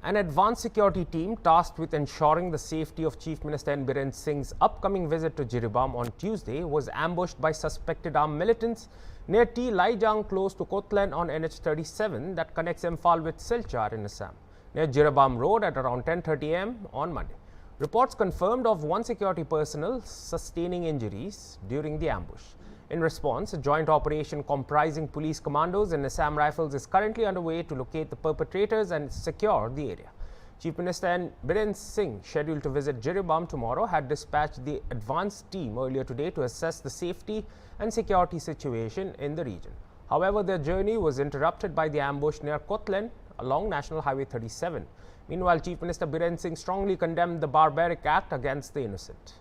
An advanced security team tasked with ensuring the safety of Chief Minister Biren Singh's upcoming visit to Jiribam on Tuesday was ambushed by suspected armed militants near T. Laijang close to Kotlan on NH37 that connects Imphal with Silchar in Assam, near Jiribam Road at around 10:30 am on Monday. Reports confirmed of one security personnel sustaining injuries during the ambush. In response, a joint operation comprising police commandos and Assam Rifles is currently underway to locate the perpetrators and secure the area. Chief Minister Biren Singh, scheduled to visit Jiribam tomorrow, had dispatched the advanced team earlier today to assess the safety and security situation in the region. However, their journey was interrupted by the ambush near Kotlan along National Highway 37. Meanwhile, Chief Minister Biren Singh strongly condemned the barbaric act against the innocent.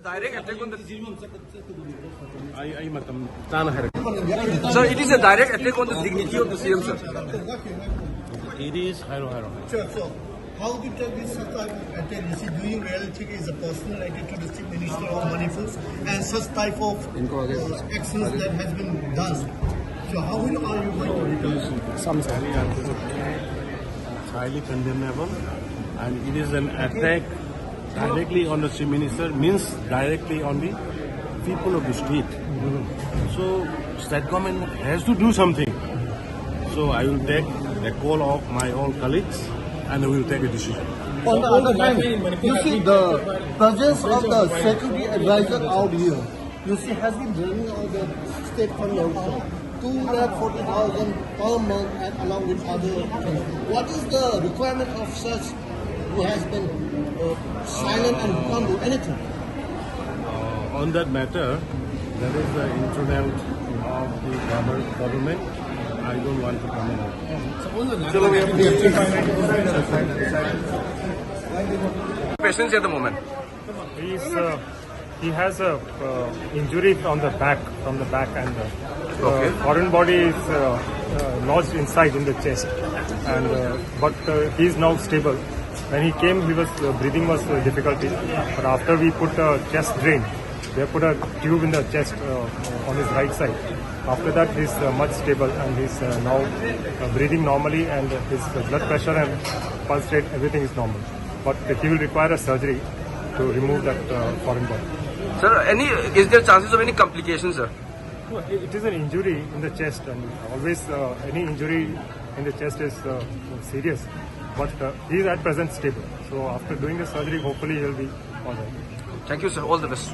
Direct attack on the Sir, it is a direct attack on the dignity of the CM, sir. It is Sure. So, how do you tell this type of attack? You see, do you really think is a personal attack to the Chief Minister of Manipur and such type of actions that has been done? So, how are you going to return? It's highly condemnable, and it is an attack directly on the Chief Minister, means directly on the people of the state. So state government has to do something. So I will take a call of my all colleagues and we will take a decision. On the other hand, you see the presence of the security advisor out here, you see, has been running on the state fund also. 240,000 per month and along with other things. What is the requirement of such who has been silent and can't do anything? On that matter, there is the internet of the government. I don't want to comment on it. Patients at the moment. He has a injury on the back, and the foreign body is lodged inside in the chest. And but he is now stable. When he came, he was breathing was difficulty. But after we put a chest drain, they put a tube in the chest on his right side. After that, he's much stable and he's now breathing normally, and his blood pressure and pulse rate, everything is normal. But he will require a surgery to remove that foreign body. Sir, is there chances of any complications, sir? No, it is an injury in the chest, and always any injury in the chest is serious. But he is at present stable. So after doing the surgery, hopefully he will be all right. Thank you, sir. All the best.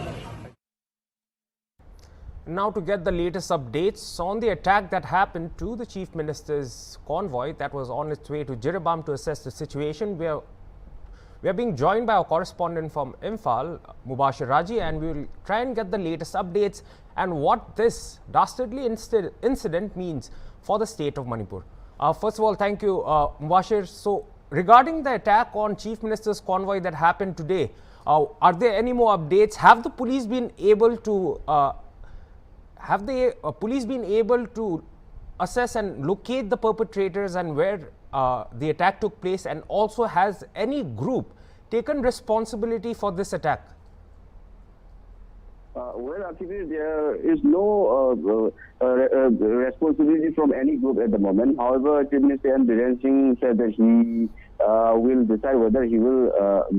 Now to get the latest updates on the attack that happened to the Chief Minister's convoy that was on its way to Jiribam to assess the situation, we are being joined by our correspondent from Imphal, Mubashir Raji, and we will try and get the latest updates and what this dastardly incident means for the state of Manipur. First of all, thank you, Mubashir. So, regarding the attack on Chief Minister's convoy that happened today, are there any more updates? Have the police been able to assess and locate the perpetrators and where the attack took place? And also, has any group taken responsibility for this attack? Well, actually, there is no responsibility from any group at the moment. However, Chief Minister Biren Singh said that he will decide whether he will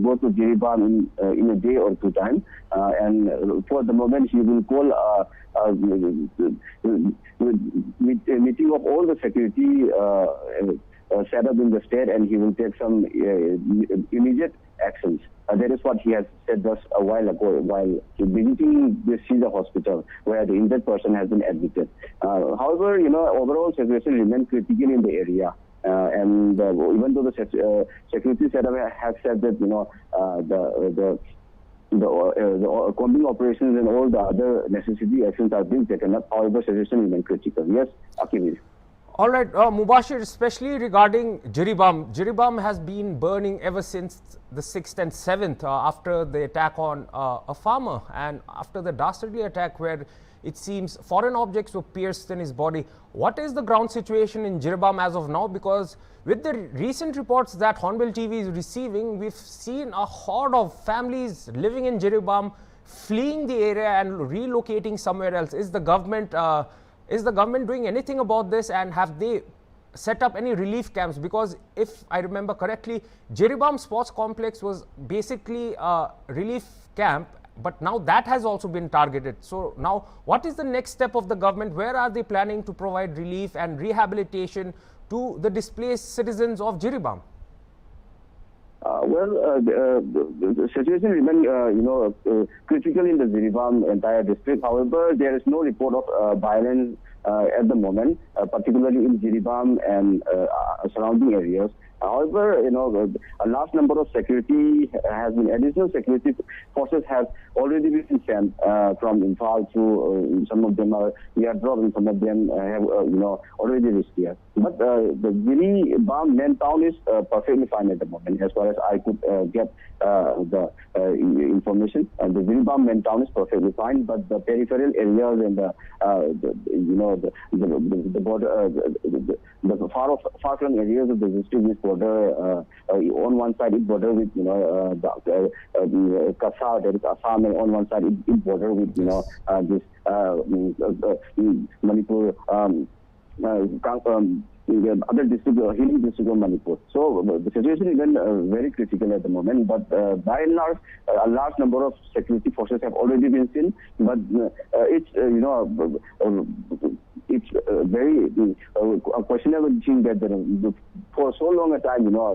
go to Jiribam in a day or two time. And for the moment, he will call a meeting of all the security set up in the state, and he will take some immediate actions. That is what he has said just a while ago while visiting the Caesar hospital where the injured person has been admitted. However, overall situation remains critical in the area. And even though the security setup has said that, the combing operations and all the other necessary actions are being taken up, however, situation remains critical. Yes, Akivir. All right, Mubashir, especially regarding Jiribam. Jiribam has been burning ever since the 6th and 7th after the attack on a farmer and after the dastardly attack where it seems foreign objects were pierced in his body. What is the ground situation in Jiribam as of now? Because with the recent reports that HornbillTV is receiving, we've seen a horde of families living in Jiribam fleeing the area and relocating somewhere else. Is the government doing anything about this, and have they set up any relief camps? Because if I remember correctly, Jiribam Sports Complex was basically a relief camp, but now that has also been targeted. So now what is the next step of the government? Where are they planning to provide relief and rehabilitation to the displaced citizens of Jiribam? The situation remains, critical in the Jiribam entire district. However, there is no report of violence at the moment, particularly in Jiribam and surrounding areas. However, a large number of security has been, additional security forces have already been sent from Imphal to, some of them are airdrop and some of them have, already reached here. But the Jiribam main town is perfectly fine at the moment, as far as I could get the information. The Jiribam main town is perfectly fine, but the peripheral areas and the border, the far-flung areas of the district is border, on one side it border with, the Kasa, that is Assam, and on one side it border with, this Manipur, the other district, hilly district of Manipur. So the situation is very critical at the moment, but by and large, a large number of security forces have already been seen, but it's, it's very questionable thing that for so long a time, the law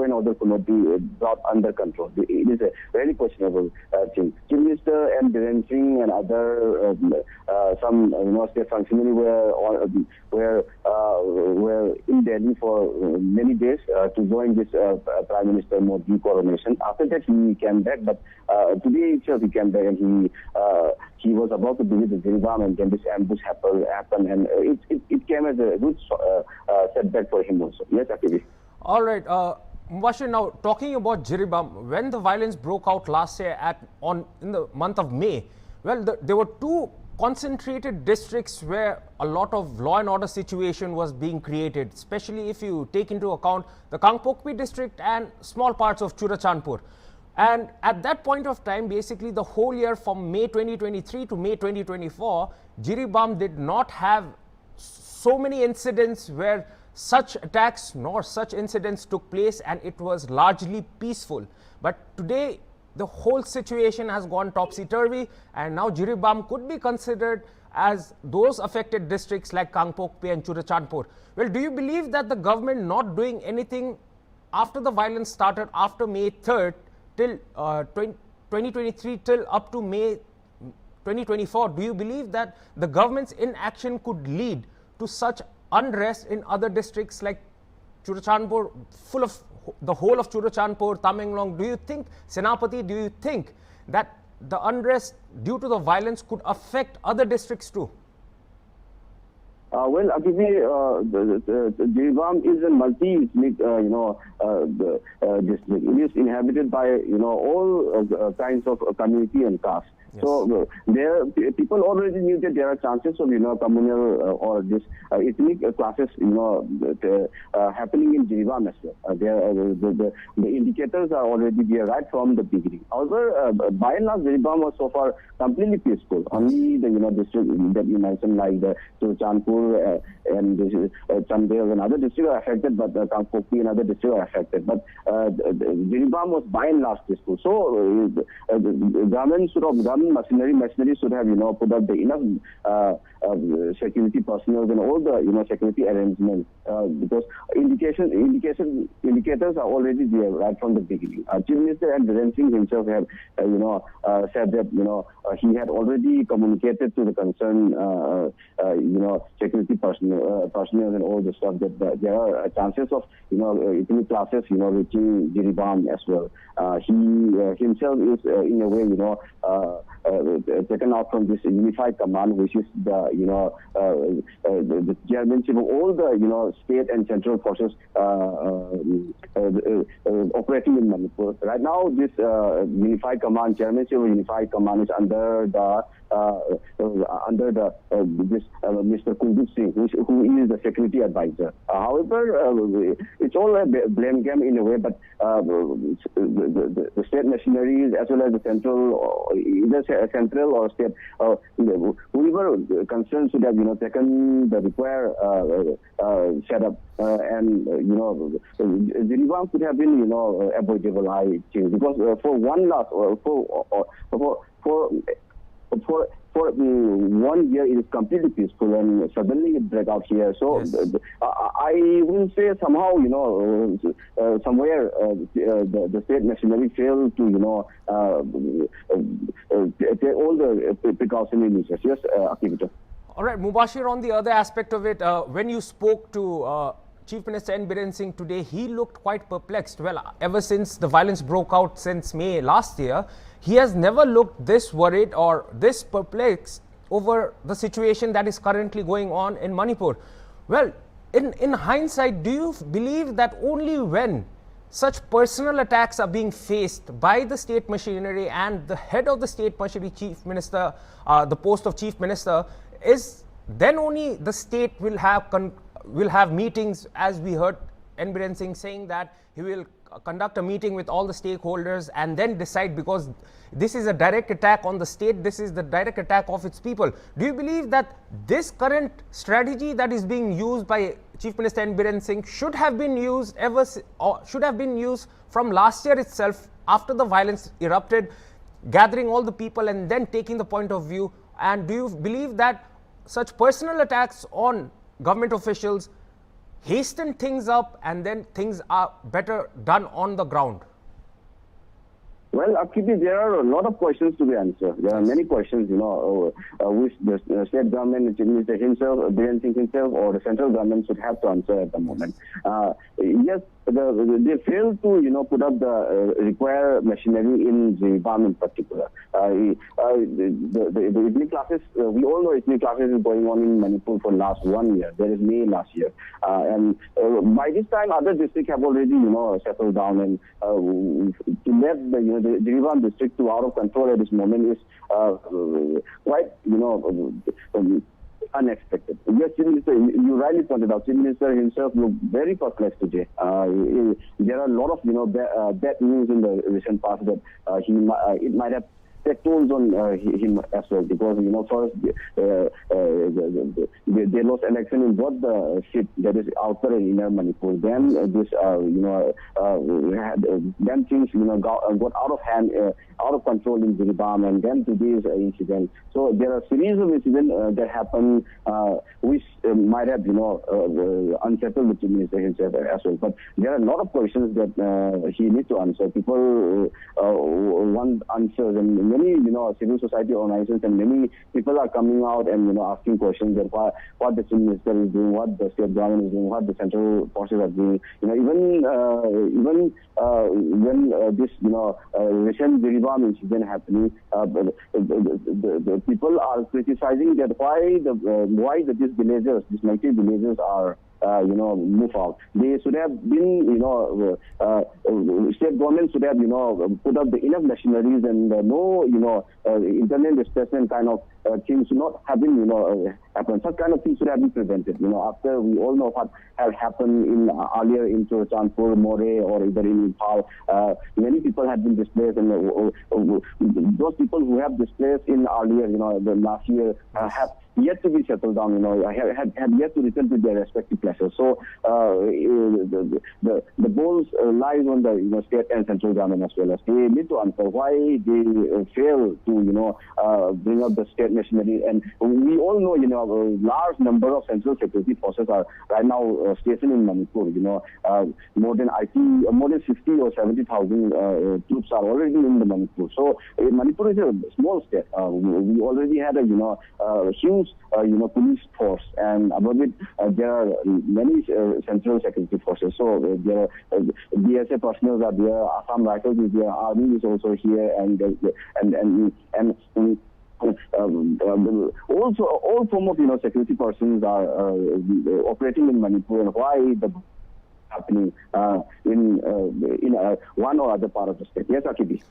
and order could not be brought under control. It is a very questionable thing. Chief Minister and Biren and other some state functionaries were in Delhi for many days to join this Prime Minister Modi coronation. After that, he came back, but today itself he came back and he was about to visit the Jiribam, and then this ambush happened, and it came as a good setback for him also. Yes, Akhilesh. All right. Mubashir, now talking about Jiribam, when the violence broke out last year in the month of May, well, there were two concentrated districts where a lot of law and order situation was being created, especially if you take into account the Kangpokpi district and small parts of Churachandpur. And at that point of time, basically the whole year from May 2023 to May 2024, Jiribam did not have so many incidents where such attacks nor such incidents took place, and it was largely peaceful. But today, the whole situation has gone topsy-turvy, and now Jiribam could be considered as those affected districts like Kangpokpi and Churachandpur. Well, do you believe that the government not doing anything after the violence started after May 3rd till 2023 till up to May 2024, do you believe that the government's inaction could lead to such unrest in other districts like Churachandpur, full of the whole of Churachandpur, Tamenglong? Do you think, Senapati, do you think that the unrest due to the violence could affect other districts too? Well, Akhilesh, Jiribam is a multi-ethnic, district. It is inhabited by, all kinds of community and caste. Yes. So there, people already knew that there are chances of, communal or this ethnic classes, happening in Jiribam as well. The indicators are already there right from the beginning. However, by and large, Jiribam was so far completely peaceful. Only the, district that you mentioned, like the Churachandpur and Chandel and other districts are affected, but Kangpokpi and other districts are affected. But Jiribam was by and large peaceful. So the government machinery should have, put up the enough security personnel and all the, security arrangements, because indicators are already there right from the beginning. Chief Minister and Biren himself have, said that, he had already communicated to the concerned, security personnel and all the stuff that there are chances of, ethnic classes, reaching Jiribam as well. He himself is, in a way, taken out from this unified command, which is the chairmanship of all the state and central forces operating in Manipur. Right now, this unified command, chairmanship of unified command, is under this Mr. Kuldeep Singh, who is the security advisor. However, it's all a blame game in a way, but the state machineries as well as the central, either whether central or state, whoever concerned should have, taken the required setup, and Jiribam could have been, avoidable, I think, because for one last, for 1 year it is completely peaceful, and suddenly it break out here. So yes. I will say somehow, somewhere the state machinery failed to, take all the precautionary measures. Yes, Akivita. All right, Mubashir, on the other aspect of it, when you spoke to Chief Minister N. Biren Singh today, he looked quite perplexed. Well, ever since the violence broke out since May last year, he has never looked this worried or this perplexed over the situation that is currently going on in Manipur. Well, in hindsight, do you believe that only when such personal attacks are being faced by the state machinery and the head of the state machinery, Chief Minister, the post of Chief Minister, is then only the state will have meetings, as we heard N. Biren Singh saying that he will conduct a meeting with all the stakeholders and then decide, because this is a direct attack on the state, this is the direct attack of its people. Do you believe that this current strategy that is being used by Chief Minister N. Biren Singh should have been used from last year itself, after the violence erupted, gathering all the people and then taking the point of view? And do you believe that such personal attacks on government officials hasten things up and then things are better done on the ground? Well, Akiti, there are a lot of questions to be answered. There are many questions, which the state government, the Chief Minister himself, Biren Singh himself, or the central government should have to answer at the moment. Yes, they failed to, put up the required machinery in Jiribam in particular. The evening classes, we all know evening classes is going on in Manipur for last 1 year. There is May last year. And by this time, other districts have already, settled down, and to let the Jiribam district to out of control at this moment is quite, unexpected. Yes, Chief Minister, you rightly pointed out, Chief Minister himself looked very perplexed today. There are a lot of, bad news in the recent past that it might have take tolls on him as well, because first they lost election in both the seat that is outer and inner Manipur. Then this then things got out of hand, out of control in Jiribam, and then today's incident. So there are a series of incidents that happened, which might have unsettled the Chief Minister himself as well. But there are a lot of questions that he needs to answer. People want answers, and many civil society organizations and many people are coming out and asking questions that what the Chief Minister is doing, what the state government is doing, what the central forces are doing. Even when this recent Jiribam incident happening, the people are criticizing that why these villagers, these native villagers are move out. They should have been, state government should have, put up the enough machineries and no, internal displacement kind of things should not have been, happen. Such kind of things should have been prevented. After we all know what had happened earlier in Chandpur, More, or either in Impal, many people had been displaced, and those people who have displaced in earlier, the last year have yet to be settled down, have yet to return to their respective places. So the balls lies on the state and central government as well. As they need to answer why they fail to bring up the state machinery. And we all know a large number of central security forces are right now stationed in Manipur. More than 60 or 70,000 troops are already in the Manipur. So Manipur is a small state. We already had a huge police force, and above it there are many central security forces. So there are BSA personnel are there, Assam Rifles is there, Army is also here, and also all form of security persons are operating in Manipur. And why the happening in one or other part of the state? Yes, Akibi.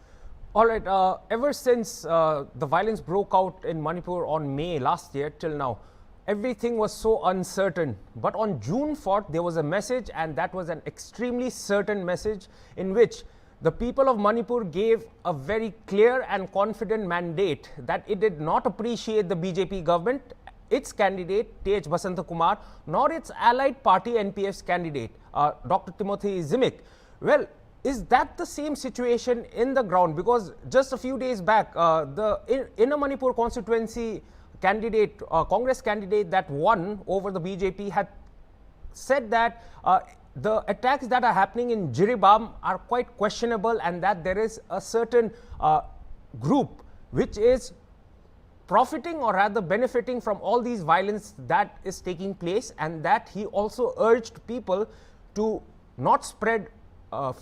All right, ever since the violence broke out in Manipur on May last year till now, everything was so uncertain. But on June 4th, there was a message, and that was an extremely certain message in which the people of Manipur gave a very clear and confident mandate that it did not appreciate the BJP government, its candidate Tej Basanta Kumar, nor its allied party NPF's candidate Dr. Timothy Zimic. Well, is that the same situation in the ground? Because just a few days back, the Inner Manipur constituency candidate, Congress candidate that won over the BJP had said that the attacks that are happening in Jiribam are quite questionable, and that there is a certain group which is profiting or rather benefiting from all these violence that is taking place, and that he also urged people to not spread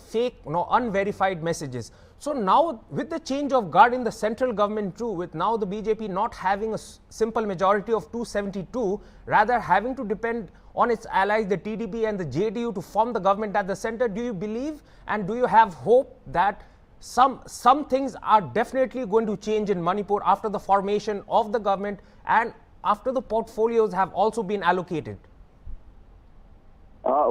fake, unverified messages. So now with the change of guard in the central government too, with now the BJP not having a simple majority of 272, rather having to depend on its allies, the TDP and the JDU, to form the government at the center, do you believe and do you have hope that some things are definitely going to change in Manipur after the formation of the government and after the portfolios have also been allocated?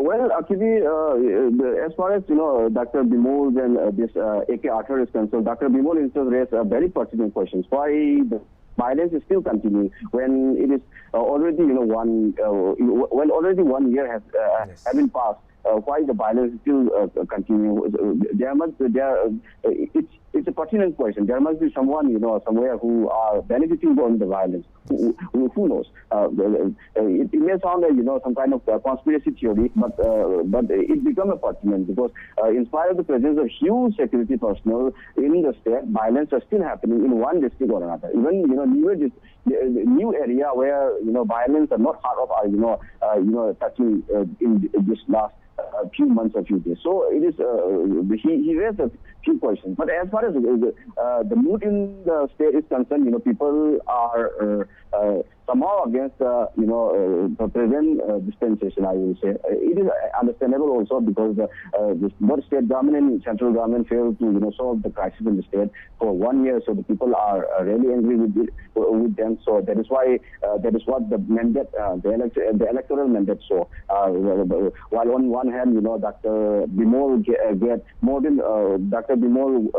Well, actually, as far as Dr. Bimol and this AK Arthur is concerned, Dr. Bimol himself raised very pertinent questions. Why the violence is still continuing when it is already already 1 year has been passed? Why the violence is still continuing? It's a pertinent question. There must be someone somewhere who are benefiting from the violence. Who knows? It may sound like some kind of conspiracy theory, but it becomes a pertinent because in spite of the presence of huge security personnel in the state, violence is still happening in one district or another. Even new area where violence are not part of our touching in this last few months or few days. So it is he raised a few questions. But as far as the mood in the state is concerned, people are somehow against the present dispensation, I will say. It is understandable also because both state government and central government failed to solve the crisis in the state for 1 year. So the people are really angry with them. So that is why that is what the mandate, the electoral mandate saw. While on one hand, Dr. Bimol get more than Dr. Bimol,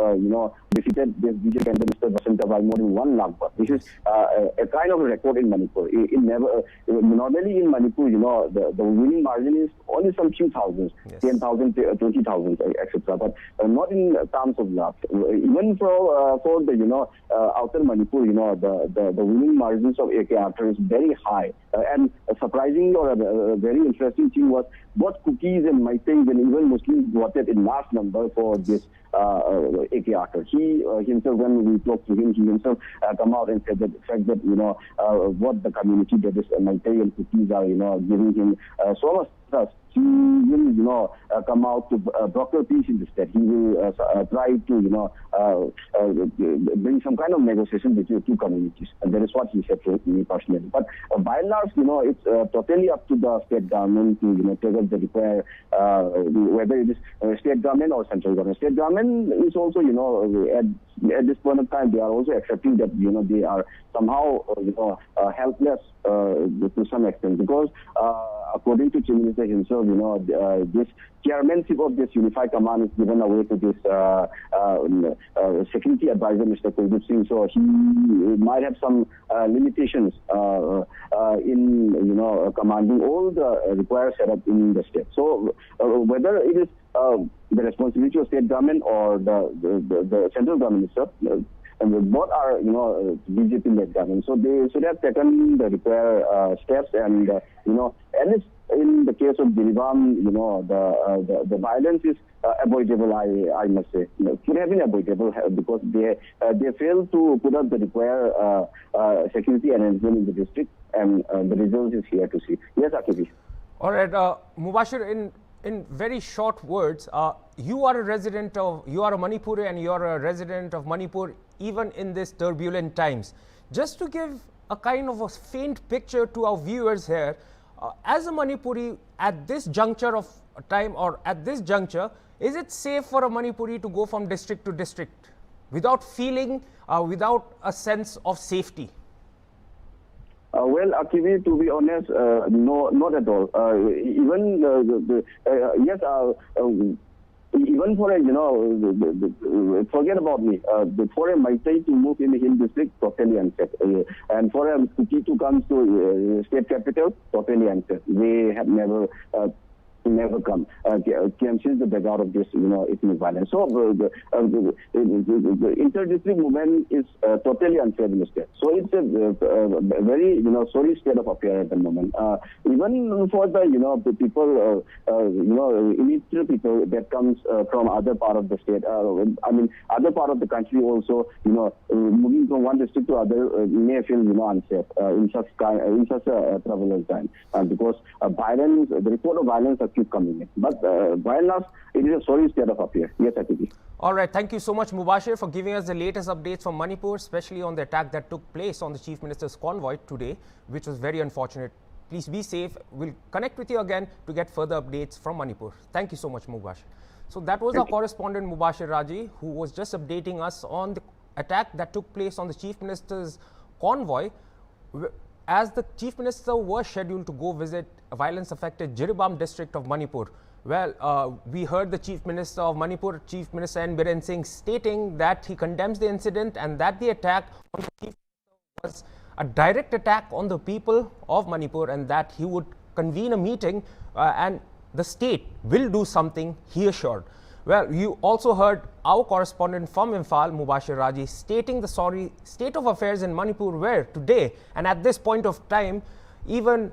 defeated this BJP candidate Mr. Basanta by more than 1 lakh votes. This is a kind of a record in Manipur. It never normally in Manipur, the winning margin is only some few thousands, 10,000, 20,000, etc. But not in terms of lakhs. Even for the outer Manipur, the winning margins of AK Arthur is very high. And surprising or a very interesting thing was both cookies and Maitais and even Muslims voted in large number for this AK Arthur. He himself, when we talked to him, he himself come out and said that the fact that what the community, that is Maitais and cookies, are giving him so much trust. He will, come out to broker peace in the state. He will try to, bring some kind of negotiation between two communities. And that is what he said to me personally. But by and large, it's totally up to the state government to, take up the required, whether it is state government or central government. State government is also, at this point of time, they are also accepting that, they are somehow, helpless to some extent because, according to Chief Minister himself, this chairmanship of this unified command is given away to this security advisor, Mr. Kuldeep Singh. So he might have some limitations in commanding all the required setup in the state. So whether it is the responsibility of state government or the central government itself, and both are, BJP-led government. So they should have taken the required steps, and at least in the case of Jiribam, the violence is avoidable. I must say, could have been avoidable because they failed to put up the required security arrangement in the district, and the result is here to see. Yes, Akibi. All right, Mubashir, in very short words, you are a Manipuri and you are a resident of Manipur even in these turbulent times. Just to give a kind of a faint picture to our viewers here, as a Manipuri at this juncture of time or at this juncture, is it safe for a Manipuri to go from district to district without feeling, without a sense of safety? Well, Akivi, to be honest, no, not at all. Even even for a, forget about me, for a Maitai to move in the hill district, totally unsafe. And for a cookie to come to state capital, totally unsafe. They have never come since the background of this, ethnic violence. So the inter-district movement is totally unfair in the state. So it's a very, sorry state of affairs at the moment. Even for the people, initial people that comes from other part of the state, other part of the country also, moving from one district to other may feel, unsafe in such a turbulent time because violence, the report of violence keep coming in. But by and large, it is a sorry state of affairs. Yes, Atiti. All right. Thank you so much, Mubashir, for giving us the latest updates from Manipur, especially on the attack that took place on the Chief Minister's convoy today, which was very unfortunate. Please be safe. We'll connect with you again to get further updates from Manipur. Thank you so much, Mubashir. So that was our correspondent, Mubashir Raji, who was just updating us on the attack that took place on the Chief Minister's convoy, as the Chief Minister was scheduled to go visit a violence-affected Jiribam district of Manipur. Well, we heard the Chief Minister of Manipur, Chief Minister Biren Singh, stating that he condemns the incident and that the attack on the Chief Minister was a direct attack on the people of Manipur, and that he would convene a meeting and the state will do something, he assured. Well, you also heard our correspondent from Imphal, Mubashir Raji, stating the sorry state of affairs in Manipur, where today and at this point of time, even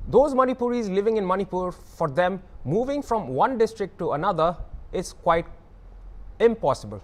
those Manipuris living in Manipur, for them, moving from one district to another is quite impossible.